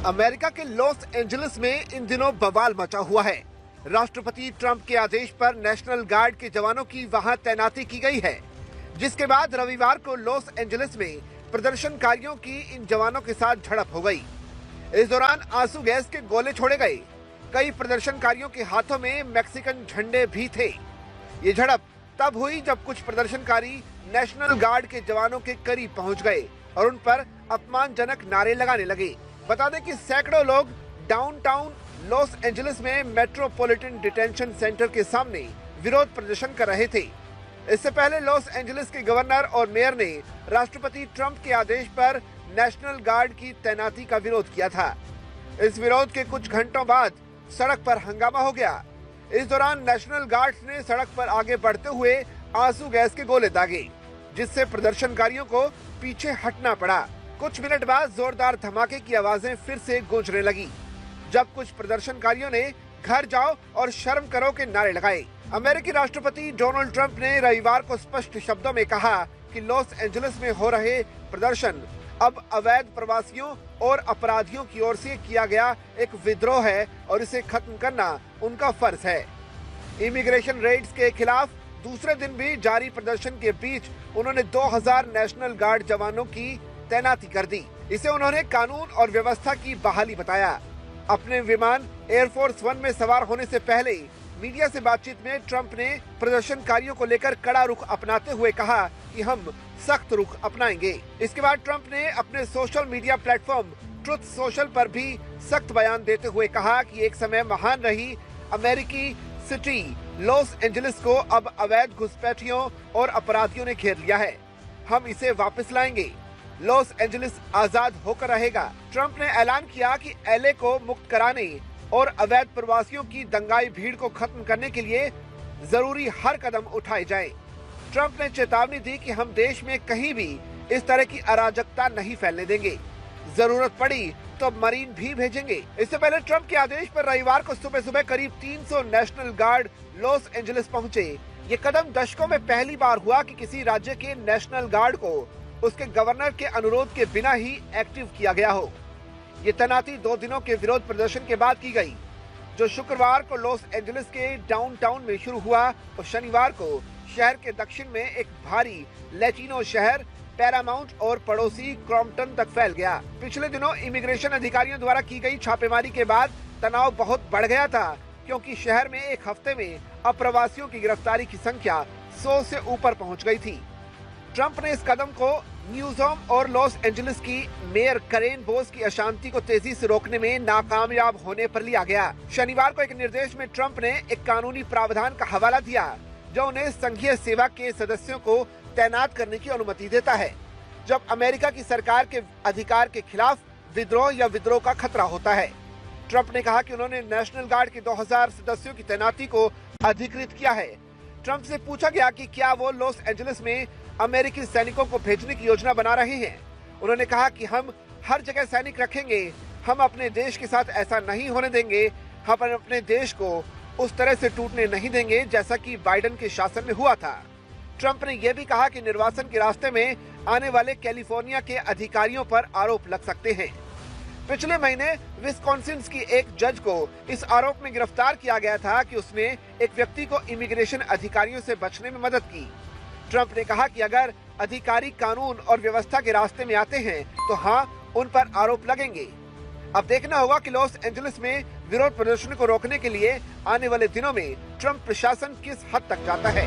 America के Los Angeles में इन दिनों बवाल मचा हुआ है। राष्ट्रपति ट्रंप के आदेश पर नेशनल गार्ड के जवानों की वहां तैनाती की गई है, जिसके बाद रविवार को लॉस एंजलिस में प्रदर्शनकारियों की इन जवानों के साथ झड़प हो गई। इस दौरान आंसू गैस के गोले छोड़े गए। कई प्रदर्शनकारियों के हाथों में मैक्सिकन झंडे भी थे। ये झड़प तब हुई जब कुछ प्रदर्शनकारी नेशनल गार्ड के जवानों के करीब पहुंच गए और उन पर अपमानजनक नारे लगाने लगे। बता दें कि सैकड़ों लोग डाउनटाउन लॉस एंजलिस में मेट्रोपॉलिटन डिटेंशन सेंटर के सामने विरोध प्रदर्शन कर रहे थे। इससे पहले लॉस एंजलिस के गवर्नर और मेयर ने राष्ट्रपति ट्रंप के आदेश पर नेशनल गार्ड की तैनाती का विरोध किया था। इस विरोध के कुछ घंटों बाद सड़क पर हंगामा हो गया। इस दौरान नेशनल गार्ड ने सड़क पर आगे बढ़ते हुए आंसू गैस के गोले दागे, जिससे प्रदर्शनकारियों को पीछे हटना पड़ा। कुछ मिनट बाद जोरदार धमाके की आवाजें फिर से गूंजने लगी, जब कुछ प्रदर्शनकारियों ने घर जाओ और शर्म करो के नारे लगाए। अमेरिकी राष्ट्रपति डोनाल्ड ट्रंप ने रविवार को स्पष्ट शब्दों में कहा कि लॉस एंजलिस में हो रहे प्रदर्शन अब अवैध प्रवासियों और अपराधियों की ओर से किया गया एक विद्रोह है और इसे खत्म करना उनका फर्ज है। इमिग्रेशन रेड्स के खिलाफ दूसरे दिन भी जारी प्रदर्शन के बीच उन्होंने 2000 नेशनल गार्ड जवानों की तैनाती कर दी। इसे उन्होंने कानून और व्यवस्था की बहाली बताया। अपने विमान एयरफोर्स वन में सवार होने से पहले मीडिया से बातचीत में ट्रंप ने प्रदर्शनकारियों को लेकर कड़ा रुख अपनाते हुए कहा कि हम सख्त रुख अपनाएंगे। इसके बाद ट्रंप ने अपने social media platform truth social पर भी सख्त बयान देते हुए कहा कि एक समय महान रही अमेरिकी सिटी लॉस एंजलिस को अब अवैध घुसपैठियों और अपराधियों ने घेर लिया है। हम इसे वापस लाएंगे। लॉस एंजलिस आजाद होकर रहेगा। ट्रंप ने ऐलान किया कि एलए को मुक्त कराने और अवैध प्रवासियों की दंगाई भीड़ को खत्म करने के लिए जरूरी हर कदम उठाए जाएं। ट्रंप ने चेतावनी दी कि हम देश में कहीं भी इस तरह की अराजकता नहीं फैलने देंगे। जरूरत पड़ी तो मरीन भी भेजेंगे। इससे पहले ट्रंप के आदेश पर रविवार को सुबह सुबह करीब 300 नेशनल गार्ड लॉस एंजलिस पहुंचे। ये कदम दशकों में पहली बार हुआ कि किसी राज्य के नेशनल गार्ड को उसके गवर्नर के अनुरोध के बिना ही एक्टिव किया गया हो। ये तैनाती 2 दिनों के विरोध प्रदर्शन के बाद की गई, जो शुक्रवार को लॉस एंजलिस के डाउनटाउन में शुरू हुआ और शनिवार को शहर के दक्षिण में एक भारी लैटिनो शहर पैरामाउंट और पड़ोसी क्रॉम्पटन तक फैल गया। पिछले दिनों इमिग्रेशन अधिकारियों द्वारा की गई छापेमारी के बाद तनाव बहुत बढ़ गया था, क्योंकि शहर में एक हफ्ते में अप्रवासियों की गिरफ्तारी की संख्या 100 से ऊपर पहुंच गई थी। ट्रंप ने इस कदम को न्यूज़होम और लॉस एंजलिस की मेयर करेन बोस की अशांति को तेजी से रोकने में नाकामयाब होने पर लिया गया। शनिवार को एक निर्देश में ट्रंप ने एक कानूनी प्रावधान का हवाला दिया, जो उन्हें संघीय सेवा के सदस्यों को तैनात करने की अनुमति देता है, जब अमेरिका की सरकार के अधिकार के खिलाफ विद्रोह या विद्रोह का खतरा होता है। ट्रंप ने कहा कि उन्होंने नेशनल गार्ड के 2000 सदस्यों की तैनाती को अधिकृत किया है। ट्रंप से पूछा गया कि क्या वो लॉस एंजलिस में अमेरिकी सैनिकों को भेजने की योजना बना रहे हैं। उन्होंने कहा कि हम हर जगह सैनिक रखेंगे। हम अपने देश के साथ ऐसा नहीं होने देंगे। हम अपने देश को उस तरह से टूटने नहीं देंगे जैसा कि बाइडेन के शासन में हुआ था। ट्रंप ने यह भी कहा कि निर्वाचन के रास्ते में आने वाले कैलिफोर्निया के अधिकारियों पर आरोप लग सकते हैं। पिछले महीने विस्कॉन्सिन की एक जज को इस आरोप में गिरफ्तार किया गया था कि उसने एक व्यक्ति को इमिग्रेशन अधिकारियों से बचने में मदद की। ट्रंप ने कहा कि अगर अधिकारी कानून और व्यवस्था के रास्ते में आते हैं तो हाँ, उन पर आरोप लगेंगे। अब देखना होगा कि लॉस एंजलिस में विरोध प्रदर्शन को रोकने के लिए आने वाले दिनों में ट्रंप प्रशासन किस हद तक जाता है।